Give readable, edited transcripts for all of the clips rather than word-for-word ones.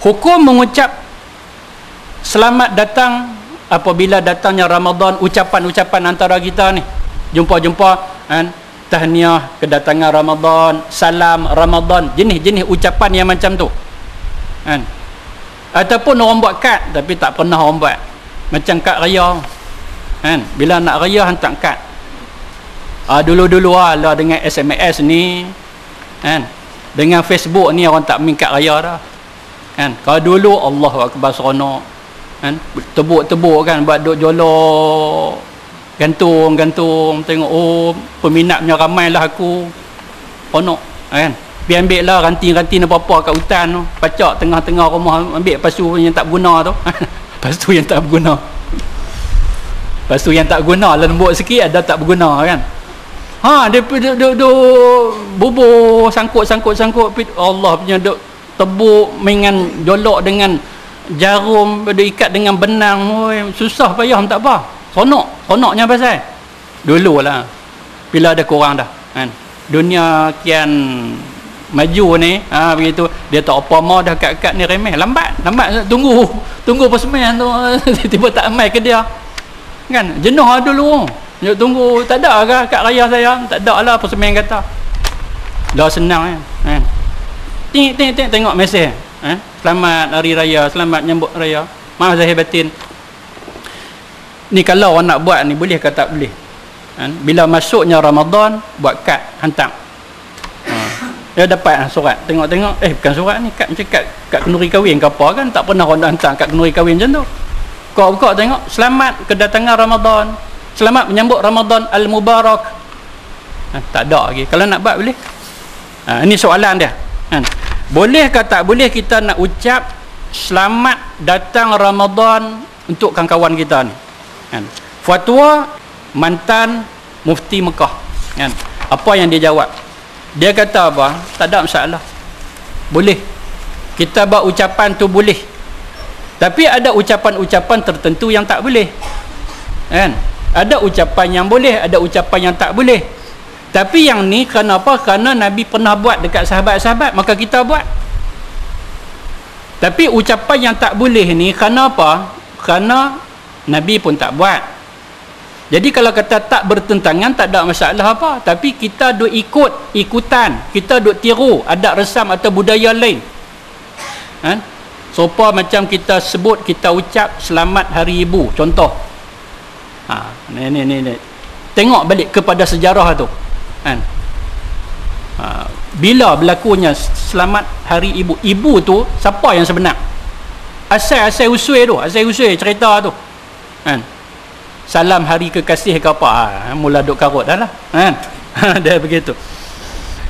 hukum mengucap selamat datang apabila datangnya Ramadan, ucapan-ucapan antara kita ni, jumpa-jumpa kan, tahniah kedatangan Ramadan, salam Ramadan, jenis-jenis ucapan yang macam tu kan. Ataupun orang buat kad tapi tak pernah orang buat, macam kad raya kan, bila nak raya hantar kad. Dulu-dulu lah dengan SMS ni kan, dengan Facebook ni orang tak main kad raya dah kan. Kalau dulu Allahu Akbar seronok kan, tebuk-tebuk kan, buat duk jolok, gantung tengok, oh peminatnya ramai lah aku, seronok kan. Biar ambil lah ranting-ranting apa-apa kat hutan tu, pacak tengah-tengah rumah, ambil pasu yang tak berguna tu pasu yang tak berguna, pasu yang tak berguna lembut sikit, ada tak berguna kan. Dia bubur sangkut Allah punya duk tebuk dengan jolok dengan jarum, ikat dengan benang. Susah payah tak apa, seronoknya pasal dulu lah. Bila ada korang dah kan, dunia kian maju ni begitu, dia tak apa mau dah kad-kad ni remeh, lambat tunggu persemaian tu tiba tak amai ke dia kan, jenuh dulu tunggu, tak ada ke kad raya saya, tak ada lah persemaian kata dah senang kan. Tengok mesej selamat hari raya, selamat nyambut raya, maaf zahir batin ni. Kalau orang nak buat ni boleh ke tak boleh kan? Bila masuknya Ramadan buat kad hantar, dia dapat surat, tengok bukan surat ni, kad macam kad kenduri kahwin ke apa kan, tak pernah orang hantar kad kenduri kahwin macam tu. Kau buka tengok, selamat kedatangan Ramadan, selamat menyambut Ramadan al-Mubarak. Tak ada lagi. Kalau nak buat boleh. Ini soalan dia kan? Boleh ke tak boleh kita nak ucap selamat datang Ramadan untuk kawan-kawan kita ni kan? Fatwa mantan mufti Mekah kan, apa yang dia jawab? Dia kata apa? Tak ada masalah, boleh kita buat ucapan tu, boleh. Tapi ada ucapan-ucapan tertentu yang tak boleh kan? Ada ucapan yang boleh, ada ucapan yang tak boleh. Tapi yang ni kerana apa? Kerana Nabi pernah buat dekat sahabat-sahabat, maka kita buat. Tapi ucapan yang tak boleh ni kerana apa? Kerana Nabi pun tak buat. Jadi kalau kata tak bertentangan, tak ada masalah apa. Tapi kita duk ikutan, kita duk tiru adat resam atau budaya lain kan? Sopa macam kita sebut, kita ucap selamat hari ibu contoh. Ni tengok balik kepada sejarah tu kan. Bila berlakunya selamat hari ibu, ibu tu siapa yang sebenar? Asal usul tu, asal usul cerita tu kan. Salam hari kekasih ke apa, mula duk karut dah lah kan. Dia begitu.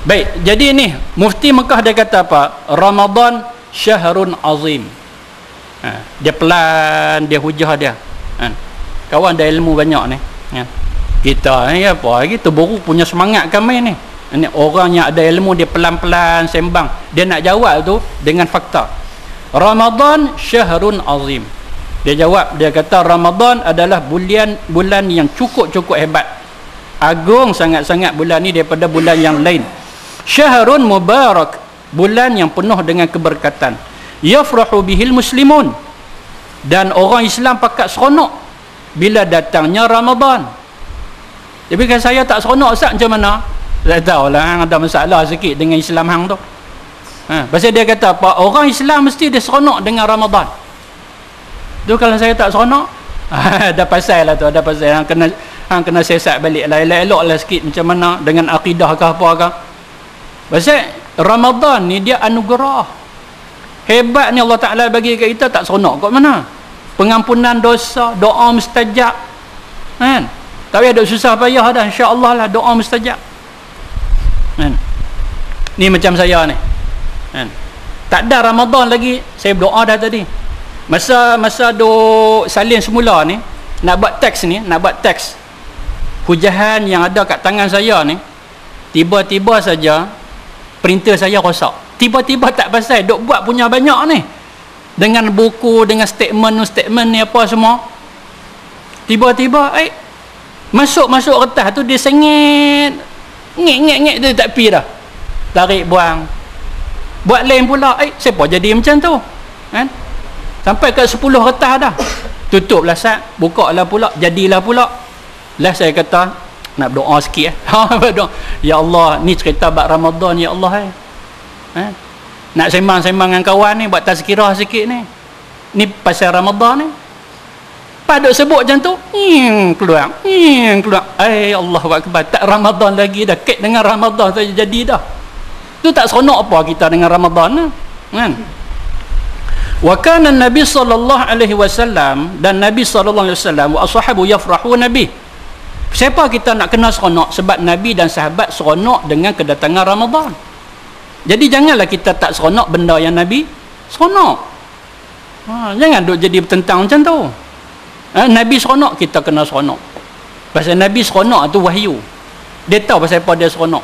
Baik, jadi ni mufti Mekah dia kata apa? Ramadan syahrun azim. Dia pelan, dia hujah dia kan. Kawan ada ilmu banyak ni kan. Kita ni apa lagi terburu punya semangat kami ni. Ini orang yang ada ilmu, dia pelan-pelan sembang, dia nak jawab tu dengan fakta. Ramadan syahrun azim. Dia jawab, dia kata Ramadan adalah bulan yang cukup hebat, agung sangat-sangat bulan ni daripada bulan yang lain. Syahrun mubarak, bulan yang penuh dengan keberkatan. Yafrahu bihil muslimun, dan orang Islam pakat seronok bila datangnya Ramadan. Tapi kan saya tak seronok, Ustaz, macam mana? Tak tahulah, ada masalah sikit dengan Islam hang tu. Pasal dia kata apa? Orang Islam mesti dia seronok dengan Ramadan. Tu kalau saya tak seronok, ada pasal lah tu, ada pasal. Hang kena sesat balik lah, elok-elok lah sikit macam mana dengan akidah ke apa ke. Pasal Ramadan ni dia anugerah. Hebat ni Allah Ta'ala bagi kat kita, tak seronok kat mana? Pengampunan dosa, doa mustajab kan? Tapi ada susah payah dah, insya-Allah lah doa mustajab kan? Ni macam saya ni kan? Tak ada Ramadan lagi, saya berdoa dah tadi. Masa duk salin semula ni, nak buat teks hujahan yang ada kat tangan saya ni, tiba-tiba saja printer saya rosak. Tiba-tiba tak pasal, duk buat punya banyak ni, dengan buku, dengan statement ni apa semua. Tiba-tiba masuk kertas tu dia sengit, ngek dia tak pi dah, tarik buang, buat lain pula. Siapa jadi macam tu Kan? Sampai ke 10 retah dah. Tutuplah sat, buka lah pula, jadilah pula. Lah saya kata nak berdoa sikit berdoa. Ya Allah, ni cerita bab Ramadan ya Allah nak sembang-sembang dengan kawan ni, buat tazkirah sikit ni. Ni pasal Ramadan ni. Paduk sebut macam tu, keluar. Allahu akbar, tak Ramadan lagi dah, kait dengan Ramadan saja jadi dah. Tu tak seronok apa kita dengan Ramadan kan? Wa kana Nabi sallallahu alaihi wasallam, dan Nabi sallallahu alaihi wasallam wa ashabu yafrahu nabi. Siapa kita nak kena seronok? Sebab Nabi dan sahabat seronok dengan kedatangan Ramadan. Jadi janganlah kita tak seronok benda yang Nabi seronok. Jangan duk jadi bertentang macam tu. Nabi seronok, kita kena seronok. Pasal Nabi seronok tu wahyu. Dia tahu pasal apa dia seronok.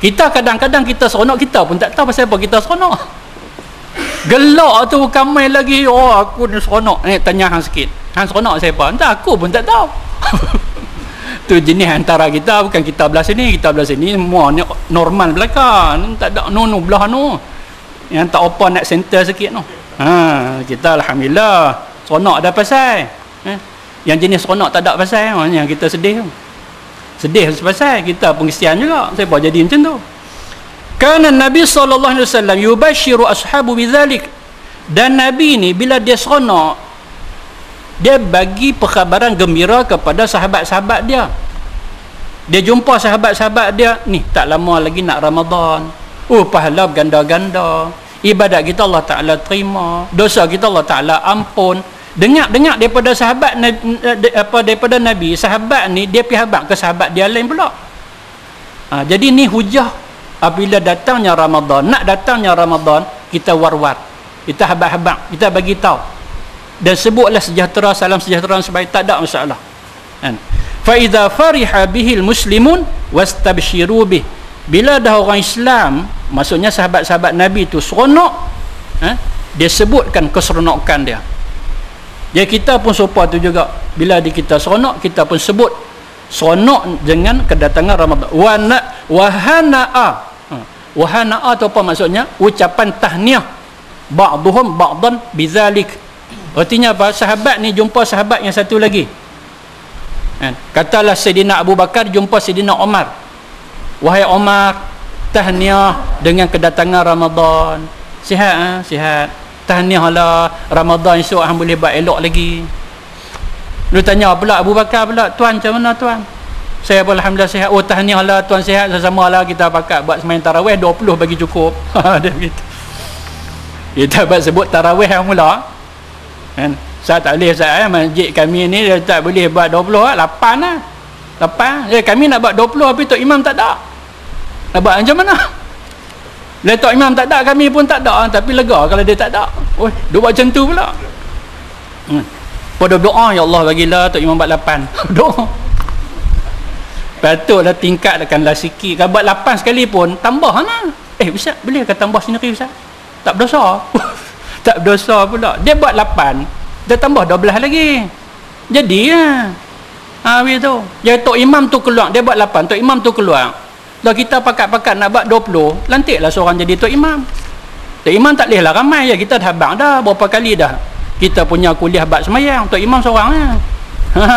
Kita kadang-kadang kita seronok, kita pun tak tahu pasal apa kita seronok. Gelak tu bukan main lagi. Aku ni seronok. Tanya hang sikit, hang seronok siapa? Entah, aku pun tak tahu. Tu jenis antara kita, bukan kita belah sini, kita belah sini semua ni normal belakang, tak ada no belah no yang tak apa nak center sikit no. Kita alhamdulillah seronok ada pasal. Yang jenis seronok tak ada pasal, yang kita sedih pasal kita pun kesian juga. Siapa jadi macam tu? Kana Nabi sallallahu alaihi wasallam yubashiru ashabu bidzalik. Dan Nabi ni bila dia seronok, dia bagi perkhabaran gembira kepada sahabat-sahabat dia. Dia jumpa sahabat-sahabat dia, ni tak lama lagi nak Ramadan. Pahala ganda-ganda. Ibadat kita Allah Ta'ala terima, dosa kita Allah Ta'ala ampun. Dengar daripada sahabat daripada Nabi, sahabat ni dia pergi habaq ke sahabat dia lain pula. Jadi ni hujah apabila datangnya Ramadan. Nak datangnya Ramadan, kita war-war, kita habaq-habaq, kita bagi tahu. Dan sebutlah sejahtera, salam sejahtera sebaik, tak ada masalah kan. Fa idza fariha bihil muslimun wastabshiru bih. Bila dah orang Islam, maksudnya sahabat-sahabat Nabi tu seronok, dia sebutkan keseronokan dia. Jadi kita pun serupa tu juga. Bila kita seronok, kita pun sebut seronok dengan kedatangan Ramadan. Wahana'a. Wahana'a tu apa maksudnya? Ucapan tahniah ba'duhum ba'dan bidzalik. Artinya apa? Sahabat ni jumpa sahabat yang satu lagi. Katalah Sayyidina Abu Bakar jumpa Sayyidina Umar. Wahai Umar, tahniah dengan kedatangan Ramadan. Sihat sihat. Tahniahlah Ramadan esok hang boleh buat elok lagi. Lu tanya pula Abu Bakar pula, tuan macam mana tuan? Saya alhamdulillah sihat. Tahniahlah tuan sihat, sama-samalah kita pakat buat sembahyang tarawih 20 bagi cukup. Dia begitu. Kita buat sebut tarawih yang mula. Kan? Saya tak boleh masjid kami ni dia tak boleh buat 20, 8 lah. 8. Kami nak buat 20 tapi tok imam tak ada. Nak buat macam mana? Bila tok imam tak ada, kami pun tak ada, tapi lega kalau dia tak ada. Dia buat macam tu pula. Pada doa, ya Allah bagilah tok imam buat 8. Doa. Patutlah tingkatkanlah sikit. Kalau buat 8 sekali pun tambah lah. Ustaz boleh ke tambah sendiri Ustaz? Tak berdosa. Tak berdosa pula. Dia buat 8, dia tambah 12 lagi. Jadi begitu. Jadi tok imam tu keluar, dia buat 8, tok imam tu keluar. Kalau kita pakat-pakat nak buat 20, lantiklah seorang jadi tok imam. Tok imam tak bolehlah ramai ya. Kita dah habaq dah berapa kali dah. Kita punya kuliah bab semayang, tok imam seorang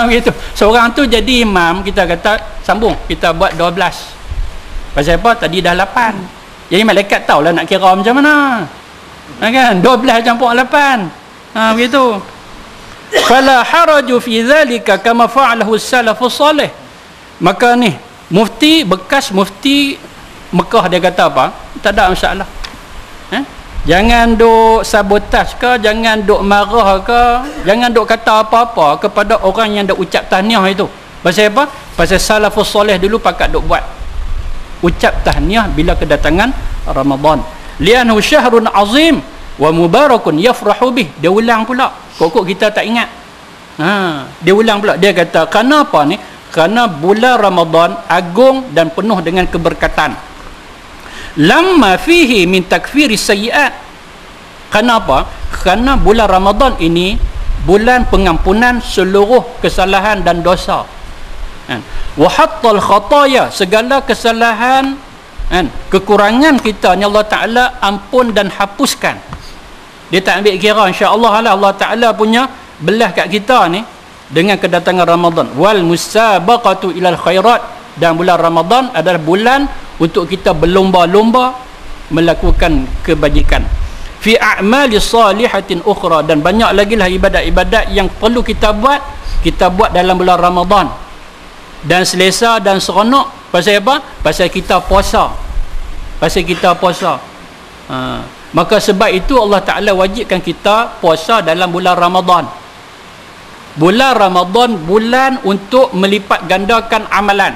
begitu. Seorang tu jadi imam, kita kata sambung, kita buat 12. Pasal apa? Tadi dah 8. Jadi malaikat tahulah nak kira macam mana. Kan? 12 campur 8. Begitu. Fala haraju fi dhalika kama fa'alahu as-salafus salih. Maka ni mufti, bekas mufti Mekah dia kata apa? Tak ada masalah. Jangan duk sabotaj ke, jangan duk marah ke, jangan duk kata apa-apa kepada orang yang dak ucap tahniah itu. Pasal apa? Pasal salafus soleh dulu pakat duk buat ucap tahniah bila kedatangan Ramadan. Li'annahu syahrun azim wa mubarakun yafrahu bih. Dia ulang pula. Kok kita tak ingat. Dia ulang pula. Dia kata, kenapa ni? Kerana bulan Ramadan agung dan penuh dengan keberkatan. Lamma fihi min takfiri sayyi'at. Kenapa? Kerana bulan Ramadan ini bulan pengampunan seluruh kesalahan dan dosa. Wa hattal khataya, segala kesalahan kekurangan kita ni Allah Ta'ala ampun dan hapuskan. Dia tak ambil kira, insya-Allah lah Allah Taala punya belah kat kita ni dengan kedatangan Ramadan. Wal musabaqatu ilal khairat, dan bulan Ramadan adalah bulan untuk kita berlomba-lomba melakukan kebajikan. Fi a'mali salihatin ukhra, dan banyak lagi lah ibadat-ibadat yang perlu kita buat dalam bulan Ramadan. Dan selesa dan seronok pasal apa? Pasal kita puasa. Maka sebab itu Allah Ta'ala wajibkan kita puasa dalam bulan Ramadan. Bulan Ramadan bulan untuk melipat gandakan amalan.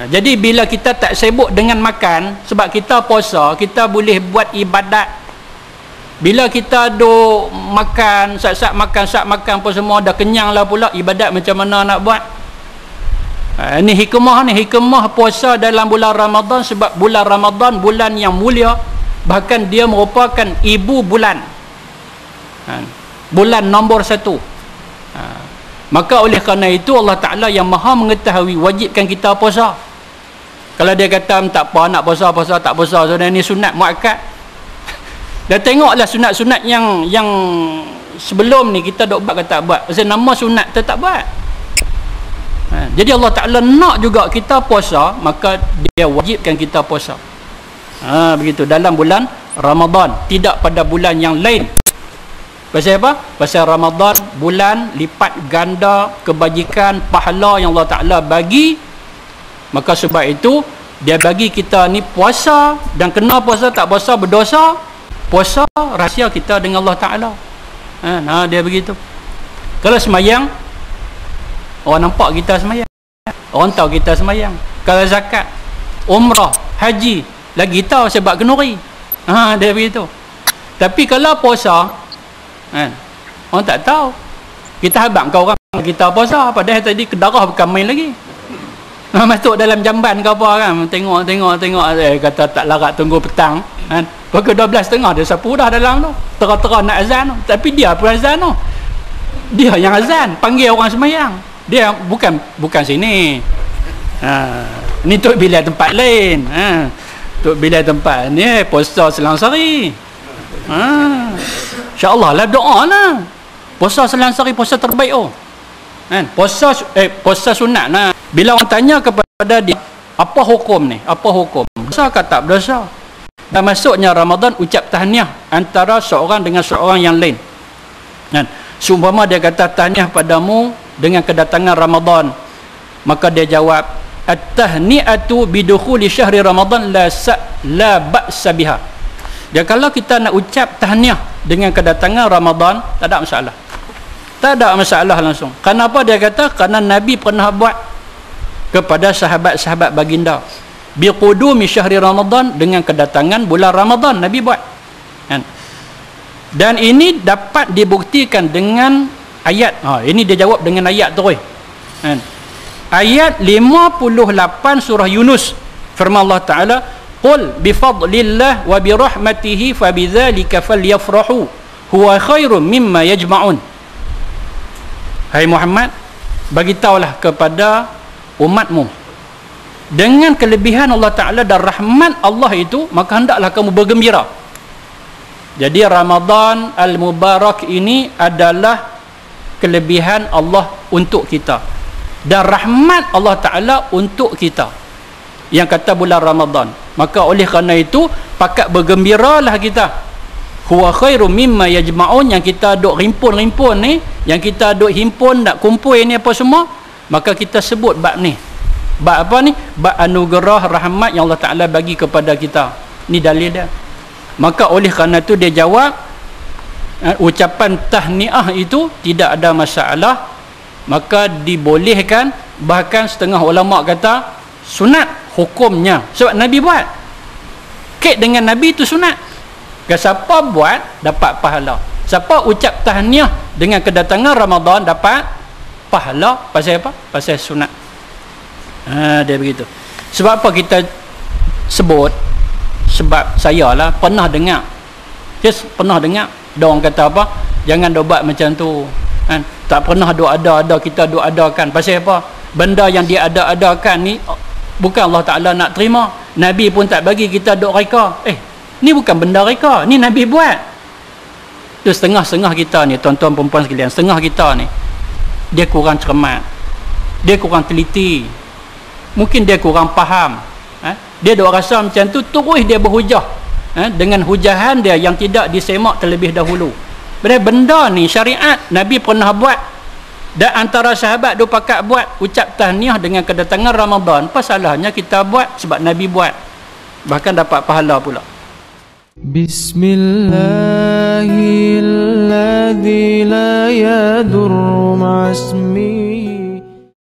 Jadi bila kita tak sibuk dengan makan, sebab kita puasa, kita boleh buat ibadat. Bila kita duk makan, sat makan apa semua, dah kenyang lah pula, ibadat macam mana nak buat? Ni hikmah puasa dalam bulan Ramadan, sebab bulan Ramadan bulan yang mulia, bahkan dia merupakan ibu bulan, bulan nombor 1. Maka oleh kerana itu Allah Ta'ala yang maha mengetahui wajibkan kita puasa. Kalau dia kata tak apa nak puasa tak puasa, so ni sunat muakkad. Dah tengoklah sunat-sunat yang sebelum ni kita dok buat ke tak buat. Pasal nama sunat tak buat. Jadi Allah Ta'ala nak juga kita puasa, maka dia wajibkan kita puasa. Begitu dalam bulan Ramadan, tidak pada bulan yang lain. Pasal apa? Pasal Ramadan bulan lipat ganda kebajikan, pahala yang Allah Ta'ala bagi. Maka sebab itu dia bagi kita ni puasa, dan kena puasa tak puasa berdosa. Puasa rahsia kita dengan Allah Ta'ala. Dia begitu. Kalau semayang, orang nampak kita semayang, orang tahu kita semayang. Kalau zakat, umrah, haji, lagi tahu sebab kenuri. Dia begitu. Tapi kalau puasa, orang tak tahu. Kita habaq kau orang kita puasa, padahal tadi kedarah bukan main lagi. Masuk dalam jamban ke apa kan, tengok kata tak larat tunggu petang kan, pukul 12.30 dia sapu dah dalam tu, terang-terang nak azan tu. Tapi dia pun azan tu, dia yang azan, panggil orang semayang. Dia bukan sini. Ni tok bilik tempat lain. Tok bilik tempat ni puasa selang sehari. InsyaAllah lah doa lah. Puasa selang sehari puasa terbaik puasa sunat lah. Bila orang tanya kepada dia, apa hukum ni? Apa hukum? Berdosa ke tak berdosa? Dan masuknya Ramadan ucap tahniah antara seorang dengan seorang yang lain. Seumpama dia kata tahniah padamu dengan kedatangan Ramadan, maka dia jawab, at-tahni'atu bidukhuli syahri Ramadan la ba'sa biha. Ya, kalau kita nak ucap tahniah dengan kedatangan Ramadan, tak ada masalah. Tak ada masalah langsung. Kenapa dia kata? Kerana Nabi pernah buat kepada sahabat-sahabat baginda. Biqudumi syahri Ramadan, dengan kedatangan bulan Ramadan Nabi buat. Dan ini dapat dibuktikan dengan ayat. Ini dia jawab dengan ayat terus. Ayat 58 surah Yunus. Firman Allah Ta'ala, qul bifadlillah wa birahmatihi fabidzalika falyafrahu huwa khairum mimma yajma'un. Hai Muhammad, bagitahulah kepada umatmu dengan kelebihan Allah Ta'ala dan rahmat Allah itu, maka hendaklah kamu bergembira. Jadi Ramadan Al-Mubarak ini adalah kelebihan Allah untuk kita dan rahmat Allah Ta'ala untuk kita yang kata bulan Ramadan. Maka oleh kerana itu pakat bergembiralah kita. Huwa khairum mimma yajma'un, yang kita duk rimpun-rimpun ni, yang kita duk himpun nak kumpul ni apa semua, maka kita sebut bab ni. Bab apa ni? Bab anugerah rahmat yang Allah Ta'ala bagi kepada kita. Ni dalil dia. Maka oleh kerana itu dia jawab, ucapan tahniah itu tidak ada masalah, maka dibolehkan. Bahkan setengah ulama kata sunat hukumnya, sebab Nabi buat. Kait dengan Nabi itu sunat. Siapa buat dapat pahala, siapa ucap tahniah dengan kedatangan Ramadan dapat pahala. Pasal apa? Pasal sunat. Dia begitu. Sebab apa kita sebut? Sebab saya lah pernah dengar, pernah dengar ada orang kata apa, jangan dobat macam tu kan? Tak pernah ada kita adakan. Pasal apa? Benda yang dia adakan ni bukan Allah Ta'ala nak terima. Nabi pun tak bagi kita duk reka. Ni bukan benda reka, ni Nabi buat. Tu setengah-setengah kita ni, tuan-tuan perempuan sekalian, setengah kita ni dia kurang cermat, dia kurang teliti, mungkin dia kurang faham. Dia dok rasa macam tu, terus dia berhujah dengan hujahan dia yang tidak disemak terlebih dahulu. Benda ni syariat Nabi pernah buat, dan antara sahabat duk pakat buat ucap tahniah dengan kedatangan Ramadan. Apa salahnya kita buat? Sebab Nabi buat, bahkan dapat pahala pula. Bismillahilladzi la yadurru ma'asmi